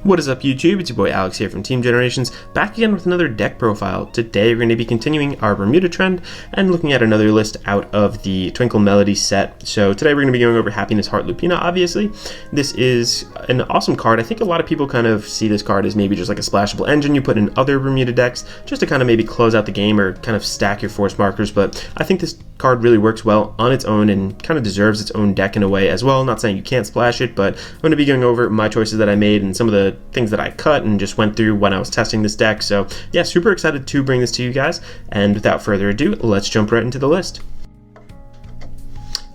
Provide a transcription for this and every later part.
What is up, YouTube? It's your boy Alex here from Team Generations, back again with another deck profile. Today we're going to be continuing our Bermuda trend and looking at another list out of the Twinkle Melody set. So today we're going to be going over Happiness Heart Lupina, obviously. This is an awesome card. I think a lot of people kind of see this card as maybe just like a splashable engine you put in other Bermuda decks, just to kind of maybe close out the game or kind of stack your force markers, but I think this card really works well on its own and kind of deserves its own deck in a way as well. Not saying you can't splash it, but I'm going to be going over my choices that I made and some of the things that I cut and just went through when I was testing this deck. So yeah, super excited to bring this to you guys, and without further ado, let's jump right into the list.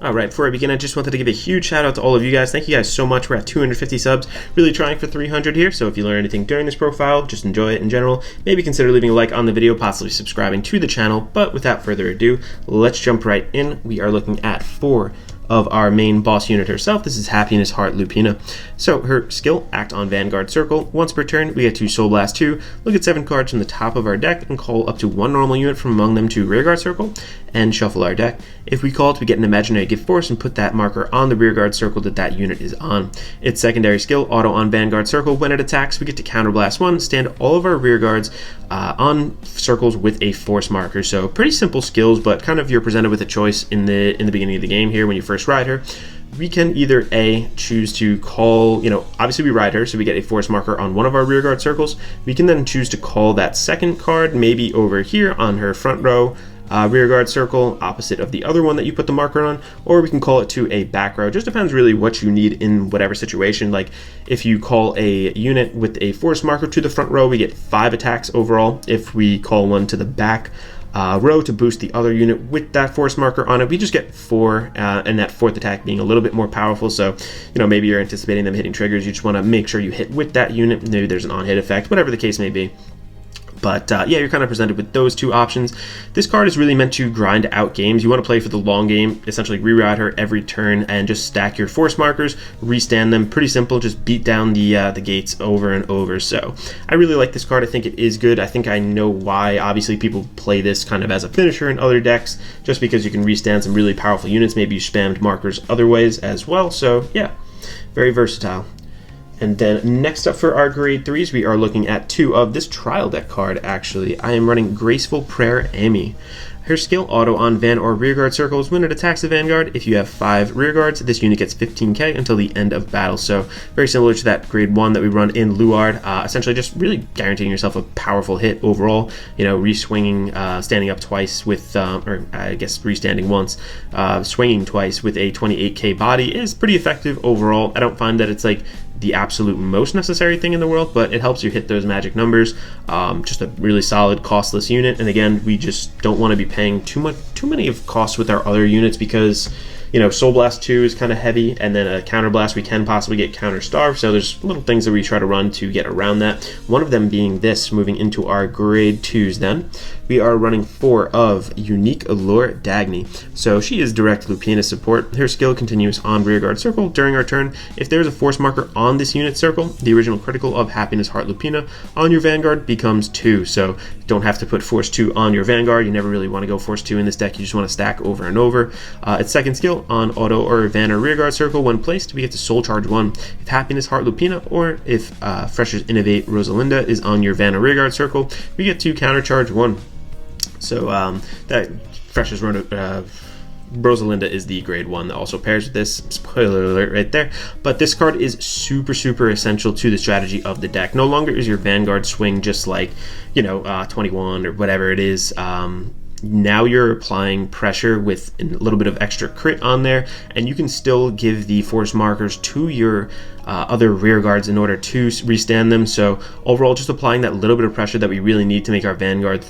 Alright, before I begin, I just wanted to give a huge shout out to all of you guys. Thank you guys so much. We're at 250 subs, really trying for 300 here, so if you learn anything during this profile, just enjoy it in general. Maybe consider leaving a like on the video, possibly subscribing to the channel, but without further ado, let's jump right in. We are looking at 4 of our main boss unit herself. This is Happiness Heart Lupina. So her skill, act on Vanguard Circle. Once per turn, we get to Soul Blast 2, look at 7 cards from the top of our deck and call up to 1 normal unit from among them to Rearguard Circle and shuffle our deck. If we call it, we get an imaginary gift force and put that marker on the Rearguard Circle that that unit is on. Its secondary skill, auto on Vanguard Circle. When it attacks, we get to counterblast 1, stand all of our rear guards on circles with a force marker. So pretty simple skills, but kind of you're presented with a choice in the beginning of the game here when you first ride her. We can either A, choose to call, obviously we ride her, so we get a force marker on one of our rearguard circles. We can then choose to call that second card maybe over here on her front row rearguard circle, opposite of the other one that you put the marker on, or we can call it to a back row. Just depends really what you need in whatever situation. Like if you call a unit with a force marker to the front row, we get 5 attacks overall. If we call one to the back row to boost the other unit with that force marker on it, we just get 4, and that 4th attack being a little bit more powerful. So maybe you're anticipating them hitting triggers, you just want to make sure you hit with that unit. Maybe there's an on-hit effect, whatever the case may be. But yeah, you're kind of presented with those 2 options. This card is really meant to grind out games. You want to play for the long game, essentially re-ride her every turn and just stack your force markers, restand them. Pretty simple, just beat down the gates over and over. So I really like this card. I think it is good. I think I know why. Obviously, people play this kind of as a finisher in other decks, just because you can restand some really powerful units. Maybe you spammed markers other ways as well. So yeah, very versatile. And then next up for our grade 3s, we are looking at 2 of this trial deck card, actually. I am running Graceful Prayer Amy. Her skill, auto on Van or Rearguard Circles. When it attacks the Vanguard, if you have 5 rearguards, this unit gets 15k until the end of battle. So very similar to that grade 1 that we run in Luard. Essentially just really guaranteeing yourself a powerful hit overall. Re-swinging, standing up twice with, or I guess re-standing once, swinging twice with a 28k body is pretty effective overall. I don't find that it's like the absolute most necessary thing in the world, but it helps you hit those magic numbers. Just a really solid, costless unit. And again, we just don't want to be paying too many of costs with our other units, because Soul Blast 2 is kind of heavy, and then a Counter Blast we can possibly get Counter Starve, so there's little things that we try to run to get around that. One of them being this, moving into our grade 2s then. We are running 4 of Unique Allure Dagny. So she is direct Lupina support. Her skill continues on Rearguard Circle during our turn. If there's a force marker on this unit circle, the original critical of Happiness Heart Lupina on your Vanguard becomes 2. So you don't have to put Force 2 on your Vanguard. You never really want to go Force 2 in this deck. You just want to stack over and over. Its second skill, on auto or Van or Rearguard Circle, when placed, we get to Soul Charge 1. If Happiness Heart Lupina or if Fresher's Innovate Rosalinda is on your Van or Rearguard Circle, we get to Counter Charge 1. So that Fresher's Rosalinda is the grade 1 that also pairs with this. Spoiler alert right there. But this card is super essential to the strategy of the deck. No longer is your Vanguard swing just like 21 or whatever it is. Now you're applying pressure with a little bit of extra crit on there, and you can still give the force markers to your other rear guards in order to restand them. So overall, just applying that little bit of pressure that we really need to make our Vanguard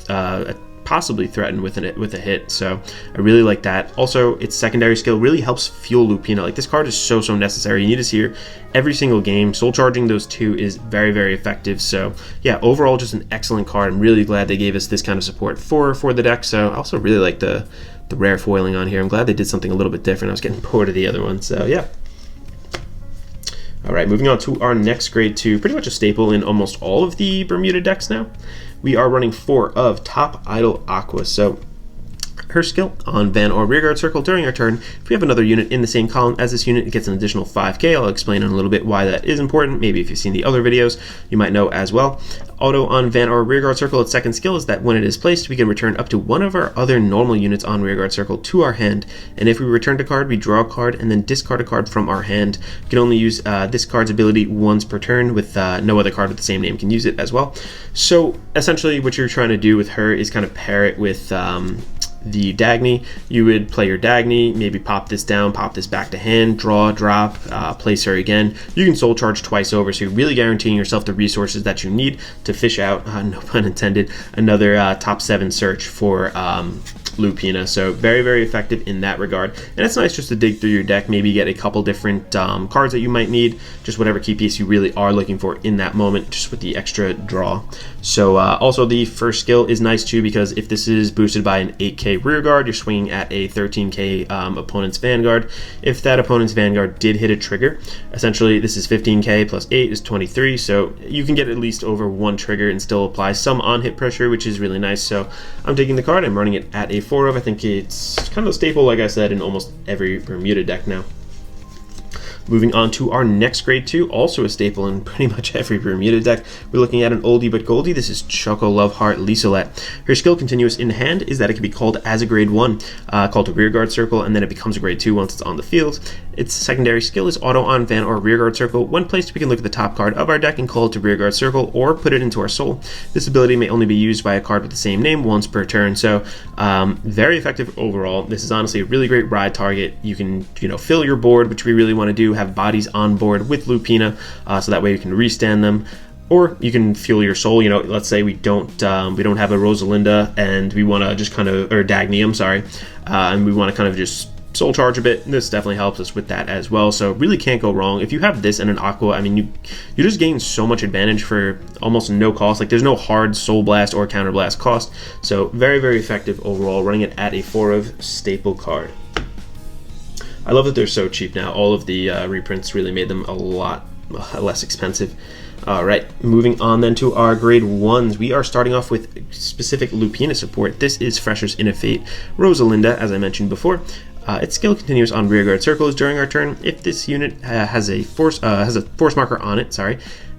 possibly threatened with a hit. So I really like that. Also, its secondary skill really helps fuel Lupina. Like, this card is so necessary. You need to see her every single game. Soul charging those 2 is very effective. So yeah, overall just an excellent card. I'm really glad they gave us this kind of support for the deck. So I also really like the rare foiling on here. I'm glad they did something a little bit different. I was getting bored of the other one. So yeah. Alright, moving on to our next grade 2, pretty much a staple in almost all of the Bermuda decks now. We are running 4 of Top Idol Aqua. So Her skill on Van or Rearguard Circle during our turn. If we have another unit in the same column as this unit, it gets an additional 5k. I'll explain in a little bit why that is important. Maybe if you've seen the other videos, you might know as well. Auto on Van or Rearguard Circle, its second skill is that when it is placed, we can return up to one of our other normal units on Rearguard Circle to our hand. And if we return a card, we draw a card and then discard a card from our hand. You can only use this card's ability once per turn, with no other card with the same name can use it as well. So essentially what you're trying to do with her is kind of pair it with the Dagny. You would play your Dagny, maybe pop this down, pop this back to hand, draw, drop, place her again. You can soul charge twice over, so you're really guaranteeing yourself the resources that you need to fish out, no pun intended, another top 7 search for Lupina. So very, very effective in that regard. And it's nice just to dig through your deck, maybe get a couple different cards that you might need, just whatever key piece you really are looking for in that moment, just with the extra draw. So also the first skill is nice too, because if this is boosted by an 8k rearguard, you're swinging at a 13k opponent's Vanguard. If that opponent's Vanguard did hit a trigger, essentially this is 15k plus 8 is 23, so you can get at least over one trigger and still apply some on-hit pressure, which is really nice. So I'm taking the card, I'm running it at a 4 of. I think it's kind of a staple, like I said, in almost every Bermuda deck now. Moving on to our next grade 2, also a staple in pretty much every Bermuda deck. We're looking at an oldie but goldie. This is Choco Love Heart Lisolet. Her skill continuous in hand is that it can be called as a grade 1, called a Rearguard Circle, and then it becomes a grade 2 once it's on the field. Its secondary skill is auto on Van or Rearguard Circle. When placed, we can look at the top card of our deck and call it to Rearguard Circle or put it into our soul. This ability may only be used by a card with the same name once per turn, so very effective overall. This is honestly a really great ride target. You can, fill your board, which we really want to do, have bodies on board with Lupina, so that way you can restand them. Or you can fuel your soul. Let's say we don't have a Rosalinda and we want to just kind of, or Dagny, I'm sorry, and we want to kind of just soul charge a bit. This definitely helps us with that as well. So really can't go wrong. If you have this and an Aqua, I mean, you just gain so much advantage for almost no cost. Like there's no hard soul blast or counter blast cost. So very, very effective overall, running it at a 4 of staple card. I love that they're so cheap now. All of the reprints really made them a lot less expensive. All right, moving on then to our grade 1s. We are starting off with specific Lupina support. This is Fresher's Innovate Rosalinda, as I mentioned before. Its skill continues on Rearguard Circles during our turn. If this unit has a force marker on it,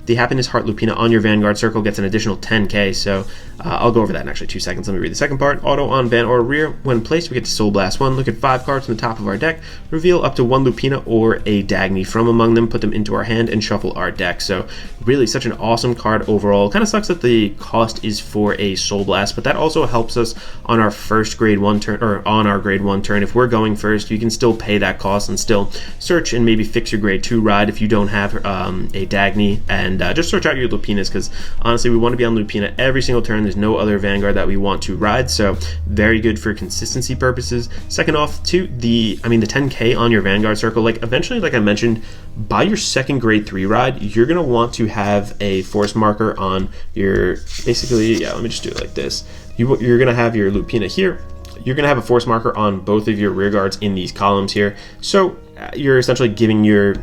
the Happiness Heart Lupina on your Vanguard Circle gets an additional 10k, so I'll go over that in actually 2 seconds. Let me read the second part. Auto on Van or Rear. When placed, we get to Soul Blast 1. Look at 5 cards from the top of our deck. Reveal up to 1 Lupina or a Dagny from among them. Put them into our hand and shuffle our deck. So really such an awesome card overall. Kind of sucks that the cost is for a Soul Blast, but that also helps us on our first grade 1 turn, or on our grade 1 turn. If we're going first, you can still pay that cost and still search and maybe fix your grade 2 ride if you don't have a Dagny, and just search out your Lupinas, because honestly we want to be on Lupina every single turn. There's no other Vanguard that we want to ride, so very good for consistency purposes. Second off, to the 10k on your Vanguard Circle, like eventually, like I mentioned, by your second grade 3 ride, you're gonna want to have a force marker on your, basically, yeah, let me just do it like this. You're gonna have your Lupina here. You're gonna have a force marker on both of your rear guards in these columns here, so you're essentially giving your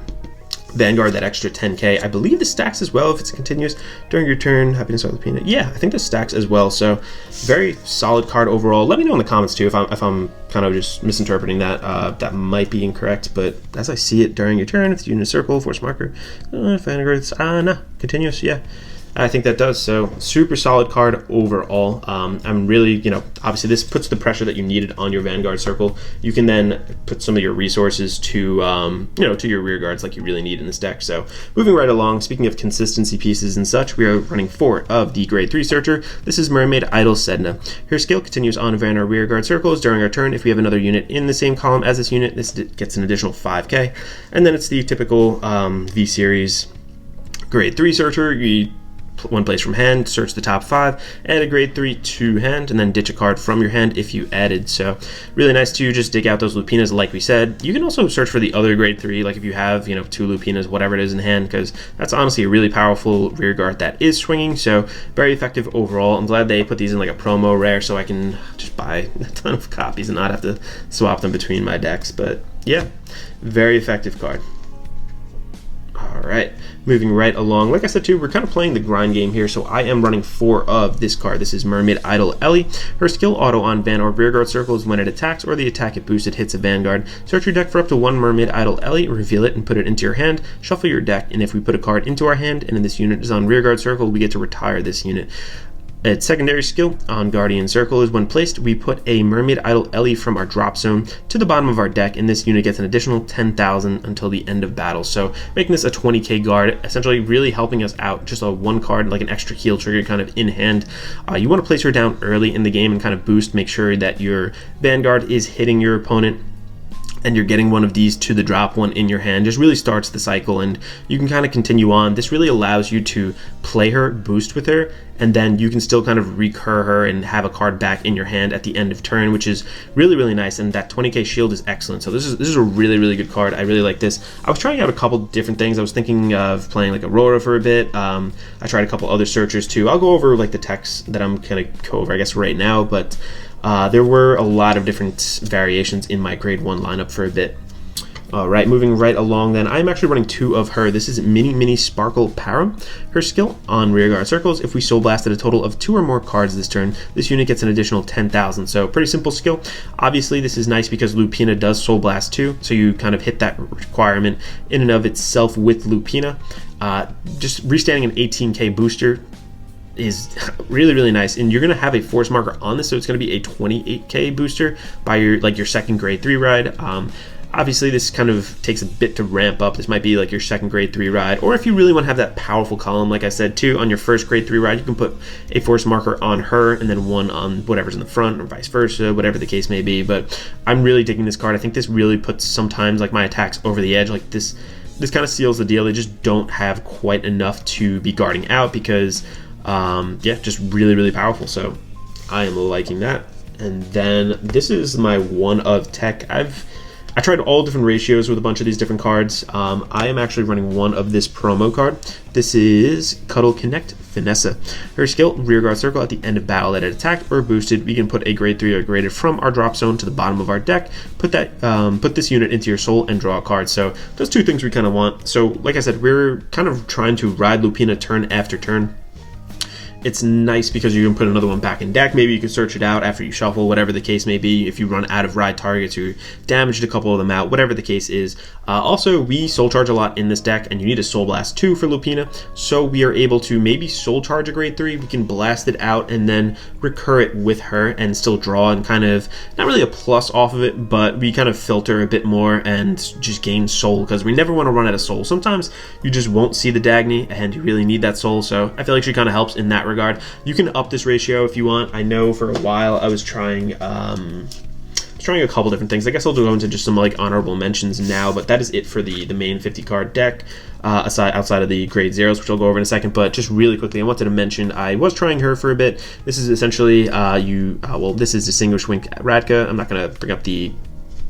Vanguard that extra 10k. I believe this stacks as well if it's continuous during your turn. Happiness Heart Lupina. Yeah, I think this stacks as well. So very solid card overall. Let me know in the comments too if I'm kind of just misinterpreting that. That might be incorrect, but as I see it, during your turn, if you in a circle, force marker, Vanguard's no, continuous. Yeah, I think that does. So super solid card overall. I'm really, obviously this puts the pressure that you needed on your Vanguard Circle. You can then put some of your resources to, to your rear guards like you really need in this deck. So moving right along, speaking of consistency pieces and such, we are running 4 of the grade 3 searcher. This is Mermaid Idol Sedna. Her skill continues on Van or Rear Guard Circles during our turn. If we have another unit in the same column as this unit, this gets an additional 5k. And then it's the typical V-Series grade 3 searcher. One place from hand, search the top 5, add a grade 3 to hand, and then ditch a card from your hand if you added. So really nice to just dig out those Lupinas like we said. You can also search for the other grade 3, like if you have 2 Lupinas, whatever it is in hand, because that's honestly a really powerful rear guard that is swinging. So very effective overall. I'm glad they put these in like a promo rare so I can just buy a ton of copies and not have to swap them between my decks. But yeah, very effective card. All right, moving right along. Like I said too, we're kind of playing the grind game here, so I am running 4 of this card. This is Mermaid Idol Ellie. Her skill auto on Van or Rearguard circles when it attacks or the attack it boosted hits a Vanguard. Search your deck for up to 1 Mermaid Idol Ellie, reveal it and put it into your hand, shuffle your deck, and if we put a card into our hand and this unit is on Rearguard circle, we get to retire this unit. Its secondary skill on Guardian Circle is when placed, we put a Mermaid Idol Ellie from our drop zone to the bottom of our deck, and this unit gets an additional 10,000 until the end of battle. So making this a 20k guard, essentially really helping us out. Just a 1 card, like an extra heal trigger kind of in hand. You want to place her down early in the game and kind of boost, make sure that your Vanguard is hitting your opponent and you're getting one of these to the drop one in your hand. Just really starts the cycle and you can kind of continue on. This really allows you to play her, boost with her, and then you can still kind of recur her and have a card back in your hand at the end of turn, which is really, really nice. And that 20k shield is excellent. So this is a really, really good card. I really like this. I was trying out a couple different things. I was thinking of playing like Aurora for a bit. I tried a couple other searchers too. I'll go over like the techs that I'm gonna go over, I guess, right now, but there were a lot of different variations in my grade 1 lineup for a bit. Alright, moving right along then, I'm actually running 2 of her. This is Mini Sparkle Param. Her skill on Rearguard circles, if we soul blasted a total of 2 or more cards this turn, this unit gets an additional 10,000. So pretty simple skill. Obviously this is nice because Lupina does soul blast too, so you kind of hit that requirement in and of itself with Lupina. Just restanding an 18k booster is really, really nice, and you're going to have a force marker on this, so it's going to be a 28k booster by your second grade 3 ride. Obviously this kind of takes a bit to ramp up. This might be like your second grade 3 ride, or if you really want to have that powerful column, like I said too, on your first grade 3 ride, you can put a force marker on her and then 1 on whatever's in the front, or vice versa, whatever the case may be. But I'm really digging this card. I think this really puts sometimes like my attacks over the edge. Like this kind of seals the deal. They just don't have quite enough to be guarding out because yeah, just really, really powerful. So I am liking that. And then this is my 1 of tech. I tried all different ratios with a bunch of these different cards. I am actually running 1 of this promo card. This is Cuddle Connect Vanessa. Her skill, Rearguard Circle, at the end of battle that it attacked or boosted, we can put a grade 3 or graded from our drop zone to the bottom of our deck, put this unit into your soul and draw a card. So those 2 things we kind of want. So like I said, we're kind of trying to ride Lupina turn after turn. It's nice because you can put another one back in deck. Maybe you can search it out after you shuffle, whatever the case may be. If you run out of ride targets or damaged a couple of them out, whatever the case is. Also, we soul charge a lot in this deck, and you need a soul blast 2 for Lupina. So we are able to maybe soul charge a grade 3. We can blast it out and then recur it with her and still draw and kind of, not really a plus off of it, but we kind of filter a bit more and just gain soul because we never want to run out of soul. Sometimes you just won't see the Dagny and you really need that soul. So I feel like she kind of helps in that regard. You can up this ratio if you want. I know for a while I was trying a couple different things. I guess I'll go into just some like honorable mentions now, but that is it for the main 50 card deck, outside of the grade 0s, which I'll go over in a second. But just really quickly, I wanted to mention I was trying her for a bit. This is essentially this is Distinguished Wink Radka. I'm not going to bring up the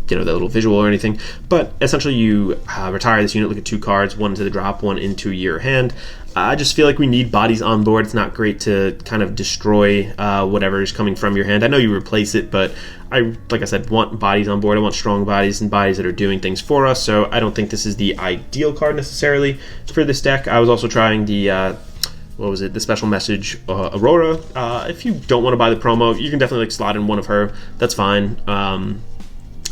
the little visual or anything, but essentially you retire this unit, look at 2 cards, 1 to the drop, 1 into your hand. I just feel like we need bodies on board. It's not great to kind of destroy whatever is coming from your hand. I know you replace it, but like I said, want bodies on board. I want strong bodies and bodies that are doing things for us, so I don't think this is the ideal card necessarily for this deck. I was also trying the the special message Aurora. If you don't want to buy the promo, you can definitely like slot in 1 of her. That's fine.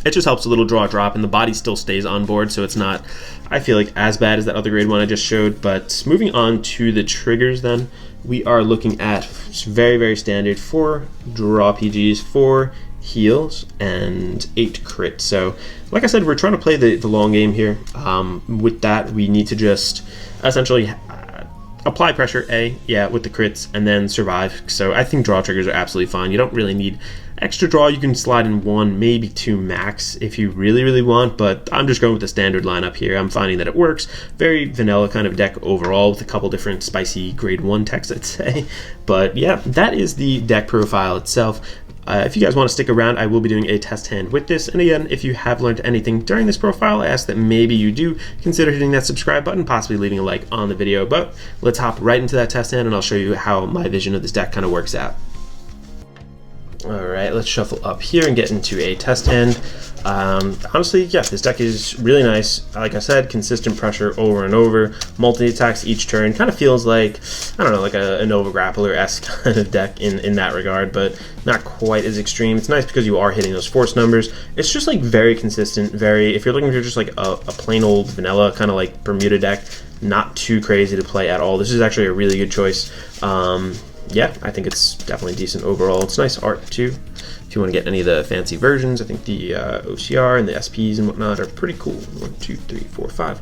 It just helps a little draw drop, and the body still stays on board, so it's not, I feel like, as bad as that other grade 1 I just showed. But moving on to the triggers then, we are looking at very, very standard 4 draw PGs, 4 heals, and 8 crit. So like I said, we're trying to play the long game here. With that, we need to just essentially apply pressure, with the crits, and then survive. So I think draw triggers are absolutely fine. You don't really need extra draw. You can slide in 1, maybe 2 max if you really, really want, but I'm just going with the standard lineup here. I'm finding that it works. Very vanilla kind of deck overall with a couple different spicy grade 1 techs, I'd say. But yeah, that is the deck profile itself. If you guys want to stick around, I will be doing a test hand with this. And again, if you have learned anything during this profile, I ask that maybe you do consider hitting that subscribe button, possibly leaving a like on the video. But let's hop right into that test hand, and I'll show you how my vision of this deck kind of works out. Alright, let's shuffle up here and get into a test hand. Honestly, yeah, this deck is really nice. Like I said, consistent pressure over and over, multi-attacks each turn. Kind of feels like, I don't know, like a Nova Grappler-esque kind of deck in that regard, but not quite as extreme. It's nice because you are hitting those force numbers. It's just like very consistent, very, if you're looking for just like a plain old vanilla kind of like Bermuda deck, not too crazy to play at all. This is actually a really good choice. Yeah, I think it's definitely decent overall. It's nice art too. If you want to get any of the fancy versions, I think the OCR and the SPs and whatnot are pretty cool. 1, 2, 3, 4, 5.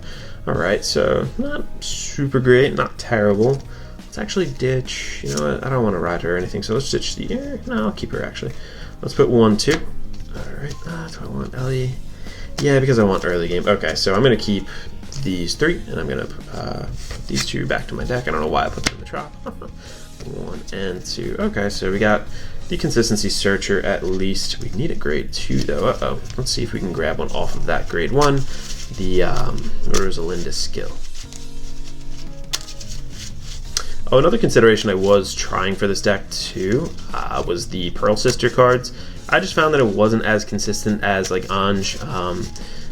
All right, so not super great, not terrible. Let's actually ditch. You know what? I don't want to ride her or anything, so let's ditch the. No, I'll keep her actually. Let's put 1, 2. All right. Do I want Ellie? Yeah, because I want early game. Okay, so I'm gonna keep these 3, and I'm gonna put these 2 back to my deck. I don't know why I put them in the trap. 1 and 2. Okay, so we got the consistency searcher at least. We need a grade 2 though. Uh-oh. Let's see if we can grab one off of that grade 1. The Rosalinda skill. Oh, another consideration I was trying for this deck too was the Pearl Sister cards. I just found that it wasn't as consistent as like Ange.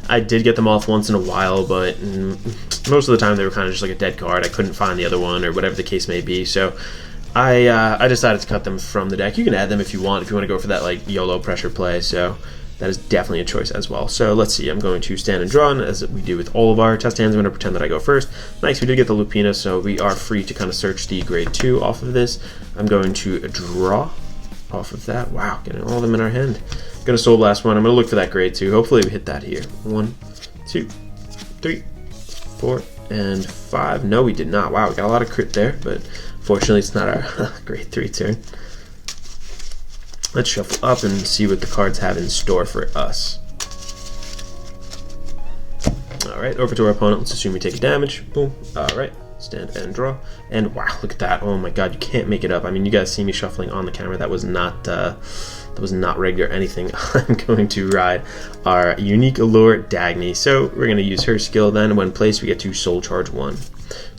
I did get them off once in a while, but most of the time they were kind of just like a dead card. I couldn't find the other one or whatever the case may be. So I decided to cut them from the deck. You can add them if you want to go for that like YOLO pressure play. So that is definitely a choice as well. So let's see. I'm going to stand and draw, and as we do with all of our test hands, I'm going to pretend that I go first. Nice. We did get the Lupina, so we are free to kind of search the grade 2 off of this. I'm going to draw off of that. Wow, getting all of them in our hand. Gonna Soul Blast one. I'm gonna look for that grade 2. Hopefully we hit that here. 1, 2, 3, 4, and 5. No, we did not. Wow, we got a lot of crit there, but fortunately it's not our grade 3 turn. Let's shuffle up and see what the cards have in store for us. Alright, over to our opponent. Let's assume we take a damage. Boom. Alright. Stand and draw, and wow, look at that! Oh my God, you can't make it up. I mean, you guys see me shuffling on the camera. That was not rigged or anything. I'm going to ride our unique allure Dagny. So we're going to use her skill. Then, when placed, we get to Soul Charge 1.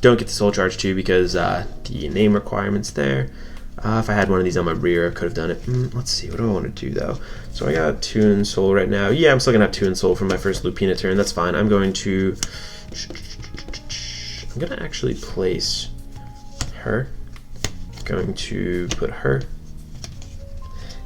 Don't get the Soul Charge 2 because the name requirements there. If I had one of these on my rear, I could have done it. Let's see, what do I want to do though? So I got 2 in Soul right now. Yeah, I'm still gonna have 2 in Soul for my first Lupina turn. That's fine. I'm going to actually place her. Going to put her.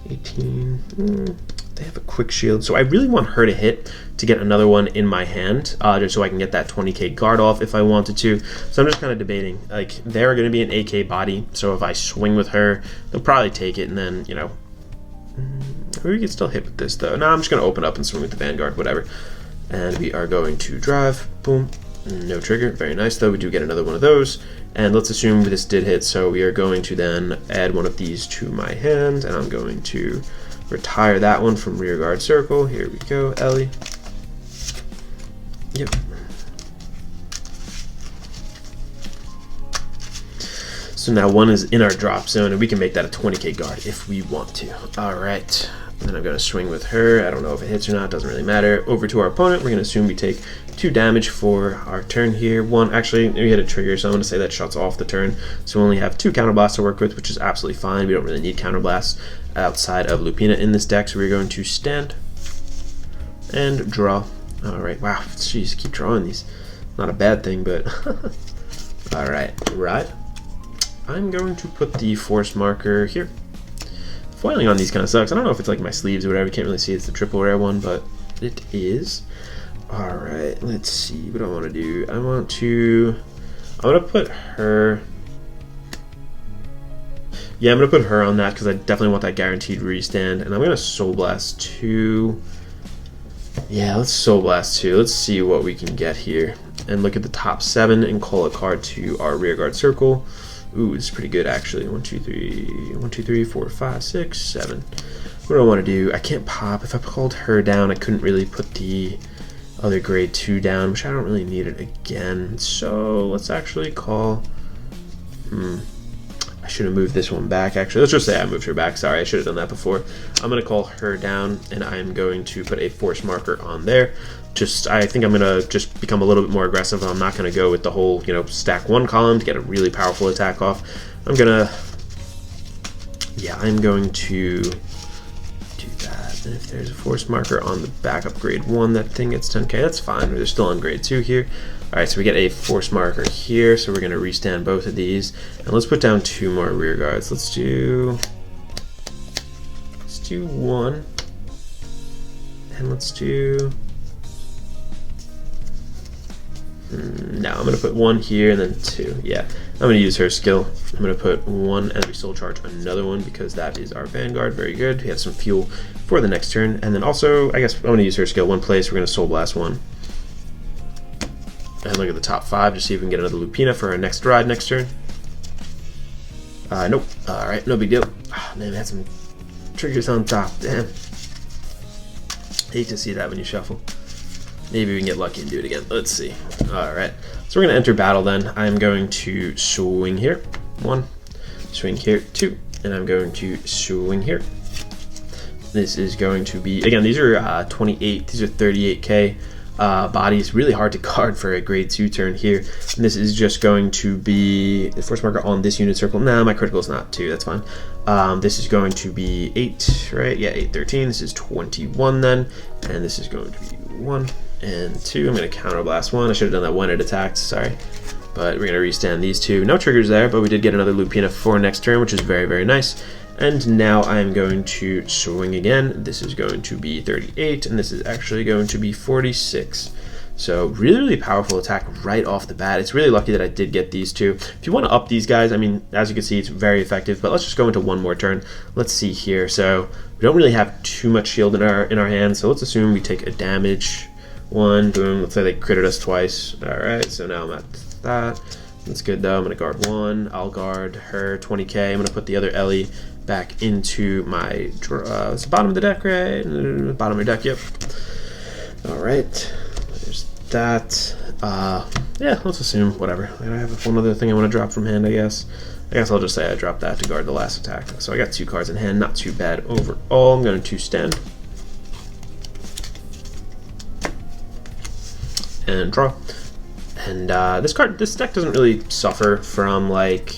18. They have a quick shield, so I really want her to hit to get another one in my hand, just so I can get that 20k guard off if I wanted to. So I'm just kind of debating. Like, they're going to be an AK body, so if I swing with her, they'll probably take it, and then, you know, we can still hit with this though. No, I'm just going to open up and swing with the Vanguard, whatever. And we are going to drive. Boom. No trigger. Very nice though. We do get another one of those. And let's assume this did hit, so we are going to then add one of these to my hand, and I'm going to retire that one from rear guard circle. Here we go, Ellie. Yep. So now one is in our drop zone, and we can make that a 20k guard if we want to. All right. Then I'm going to swing with her. I don't know if it hits or not. Doesn't really matter. Over to our opponent. We're going to assume we take 2 damage for our turn here. 1, actually, we had a trigger, so I'm going to say that shuts off the turn. So we only have 2 counterblasts to work with, which is absolutely fine. We don't really need counterblasts outside of Lupina in this deck. So we're going to stand and draw. All right. Wow. Jeez, keep drawing these. Not a bad thing, but all right. Right. I'm going to put the force marker here. Foiling on these kind of sucks. I don't know if it's like my sleeves or whatever. You can't really see it's the triple rare one, but it is. Alright, let's see. What do I want to do? I'm going to put her. Yeah, I'm going to put her on that because I definitely want that guaranteed restand. And I'm going to Soul Blast 2. Yeah, let's Soul Blast 2. Let's see what we can get here. And look at the top 7 and call a card to our rear guard circle. Ooh, it's pretty good actually. 1, 2, 3, 4, 5, 6, 7. What do I want to do? I can't pop. If I called her down, I couldn't really put the other grade 2 down, which I don't really need it again. So let's actually call. I should have moved this one back actually. Let's just say I moved her back. Sorry, I should have done that before. I'm gonna call her down, and I'm going to put a force marker on there. I think I'm gonna just become a little bit more aggressive. I'm not gonna go with the whole, you know, stack 1 column to get a really powerful attack off. I'm going to do that. And if there's a force marker on the backup grade 1, that thing gets 10k. That's fine. They're still on grade 2 here. All right, so we get a force marker here. So we're going to restand both of these. And let's put down 2 more rear guards. Let's do 1. And let's do... no, I'm going to put 1 here and then 2. Yeah, I'm going to use her skill. I'm going to put 1 and we soul charge another one because that is our Vanguard. Very good. We have some fuel for the next turn. And then also, I guess I'm going to use her skill 1 place. We're going to soul blast 1. And look at the top 5 to see if we can get another Lupina for our next ride next turn. Nope. Alright, no big deal. Oh, man, we had some triggers on top. Damn. Hate to see that when you shuffle. Maybe we can get lucky and do it again. Let's see. Alright. So we're going to enter battle then. I'm going to swing here. 1. Swing here. 2. And I'm going to swing here. This is going to be... Again, these are 28. These are 38k. Bodies really hard to guard for a grade 2 turn here. And this is just going to be the force marker on this unit circle. Nah, my critical is not 2. That's fine. This is going to be 8, right? Yeah, 8, 13. This is 21 then. And this is going to be 1 and 2. I'm going to counterblast 1. I should have done that when it attacked. Sorry. But we're going to restand these 2. No triggers there, but we did get another Lupina for next turn, which is very, very nice. And now I'm going to swing again. This is going to be 38, and this is actually going to be 46. So really, really powerful attack right off the bat. It's really lucky that I did get these 2. If you want to up these guys, I mean, as you can see, it's very effective. But let's just go into one more turn. Let's see here. So we don't really have too much shield in our hands. So let's assume we take a damage. 1, boom. Let's say they critted us twice. All right. So now I'm at that. That's good though. I'm gonna guard 1. I'll guard her 20k. I'm gonna put the other Ellie back into my it's the bottom of the deck, right? Bottom of your deck, yep. Alright, there's that. Yeah, let's assume, whatever. I have one other thing I want to drop from hand, I guess. I'll just say I dropped that to guard the last attack. So I got 2 cards in hand, not too bad overall. I'm going to stand. And draw. And this deck doesn't really suffer from, like,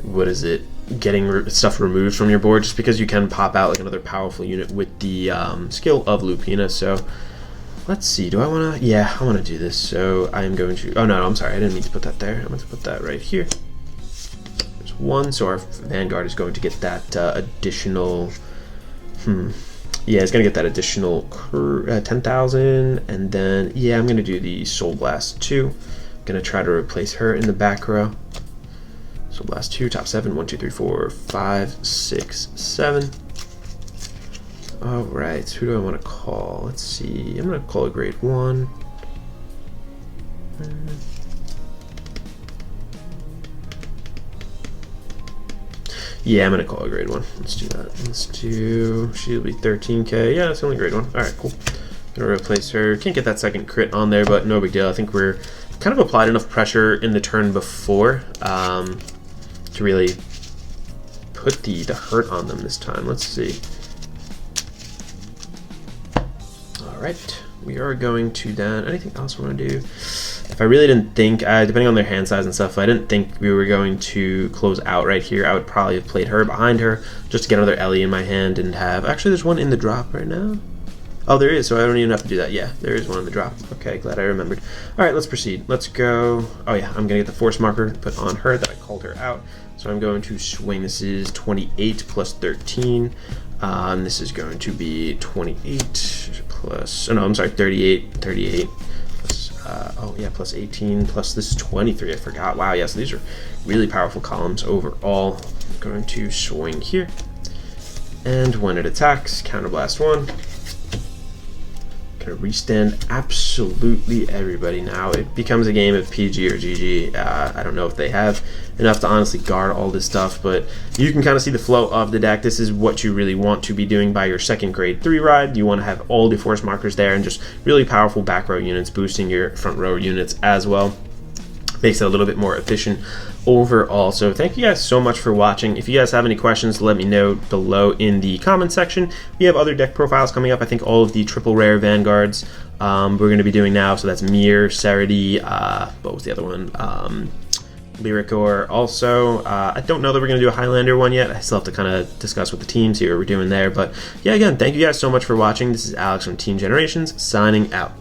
what is it? Getting stuff removed from your board, just because you can pop out like another powerful unit with the skill of Lupina. So let's see, do I want to... Yeah, I want to do this. So I'm going to... Oh, no, I'm sorry. I didn't mean to put that there. I'm going to put that right here. There's 1. So our Vanguard is going to get that additional... Yeah, it's going to get that additional 10,000. And then, yeah, I'm going to do the Soul Blast 2. I'm going to try to replace her in the back row. So blast 2, top 7, 1, 2, 3, 4, 5, 6, 7. Alright, who do I want to call? Let's see. I'm going to call a grade 1. Yeah, I'm going to call a grade 1. Let's do that. Let's do... She'll be 13k. Yeah, that's only grade 1. Alright, cool. Going to replace her. Can't get that second crit on there, but no big deal. I think we're kind of applied enough pressure in the turn before to really put the hurt on them this time. Let's see. Alright, we are going to then... Anything else we want to do? If I really didn't think, depending on their hand size and stuff, if I didn't think we were going to close out right here, I would probably have played her behind her, just to get another Ellie in my hand and have... Actually, there's one in the drop right now. Oh, there is, so I don't even have to do that. Yeah, there is one in the drop. Okay, glad I remembered. Alright, let's proceed. Let's go... Oh yeah, I'm going to get the force marker put on her that I called her out. So I'm going to swing. This is 28 plus 13. And this is going to be 28 plus... Oh no, I'm sorry, 38 plus... oh yeah, plus 18 plus this is 23. I forgot. Wow, yes, yeah, so these are really powerful columns overall. I'm going to swing here. And when it attacks, counterblast 1. Gonna restand absolutely everybody now. It becomes a game of PG or GG. I don't know if they have enough to honestly guard all this stuff, but you can kind of see the flow of the deck. This is what you really want to be doing by your second grade 3 ride. You want to have all the force markers there and just really powerful back row units boosting your front row units as well. Makes it a little bit more efficient overall. So thank you guys so much for watching. If you guys have any questions, let me know below in the comment section. We have other deck profiles coming up. I think all of the triple rare Vanguards we're going to be doing now. So that's Mir, Serity, what was the other one? Lyriquour also. I don't know that we're going to do a Highlander one yet. I still have to kind of discuss with the team, see what we're doing there. But yeah, again, thank you guys so much for watching. This is Alex from Team Generations, signing out.